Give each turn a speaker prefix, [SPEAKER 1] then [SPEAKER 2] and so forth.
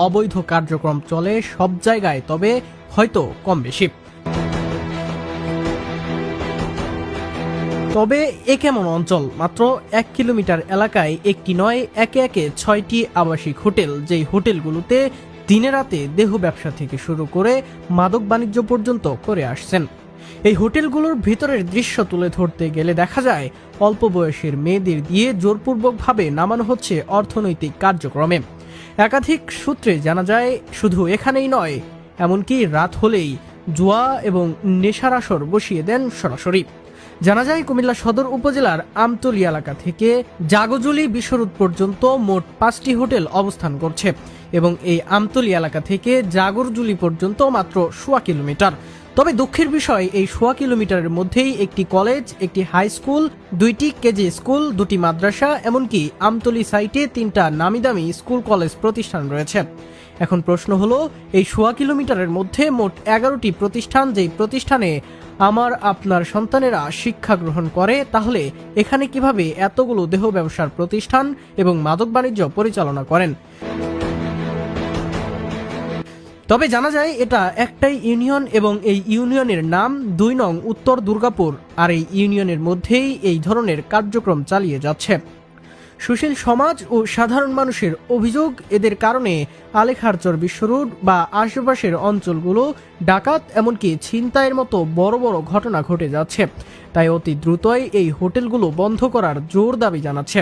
[SPEAKER 1] অবৈধ কার্যক্রম চলে সব জায়গায়, তবে হয়তো কম বেশি। তবে এ কেমন অঞ্চল? মাত্র 1 কিলোমিটার এলাকায় একটি নয়, একে একে 6টি আবাসিক হোটেল, যেই হোটেলগুলোতে দিনে রাতে দেহ ব্যবসা থেকে শুরু করে মাদক বাণিজ্য পর্যন্ত করে আসছেন। এই হোটেলগুলোর ভিতরের দৃশ্য তুলে ধরতে গেলে দেখা যায় অল্প বয়সের মেয়েদের দিয়ে জোরপূর্বকভাবে নামানো হচ্ছে অর্থনৈতিক কার্যক্রমে। একাধিক সূত্রে জানা যায় শুধু এখানেই নয়, এমনকি রাত হলেই জুয়া এবং নেশার আসর বসিয়ে দেন সরাসরি। জানা যায় কুমিল্লা সদর উপজেলার আমতলী এলাকা থেকে জাগজুলি বিশ্বরোড পর্যন্ত মোট 5টি হোটেল অবস্থান করছে এবং এই আমতলী এলাকা থেকে জাগরজুলি পর্যন্ত মাত্র 1.25 কিলোমিটার। তবে দুঃখের বিষয়, এই 1.25 কিলোমিটারের মধ্যেই একটি কলেজ, একটি হাই স্কুল, 2টি কেজি স্কুল, 2টি মাদ্রাসা, এমনকি আমতলী সাইটে 3টা নামিদামি স্কুল কলেজ প্রতিষ্ঠান রয়েছে। এখন প্রশ্ন হলো, এই 1.25 কিলোমিটারের মধ্যে মোট 11টি প্রতিষ্ঠান, যেই প্রতিষ্ঠানে আমার আপনার সন্তানেরা শিক্ষা গ্রহণ করে, তাহলে এখানে কিভাবে এতগুলো দেহ ব্যবসার প্রতিষ্ঠান এবং মাদক বাণিজ্য পরিচালনা করেন? তবে জানা যায় এটা একটাই ইউনিয়ন এবং এই ইউনিয়নের নাম 2 নং উত্তর দুর্গাপুর, আর এই ইউনিয়নের মধ্যেই এই ধরনের কার্যক্রম চালিয়ে যাচ্ছে। সুশীল সমাজ ও সাধারণ মানুষের অভিযোগ, এদের কারণে আলেখারচর বিশ্বরোড বা আশেপাশের অঞ্চলগুলো ডাকাত এমনকি ছিনতাইয়ের মতো বড় বড় ঘটনা ঘটে যাচ্ছে। তাই অতি দ্রুতই এই হোটেলগুলো বন্ধ করার জোর দাবি জানাচ্ছে।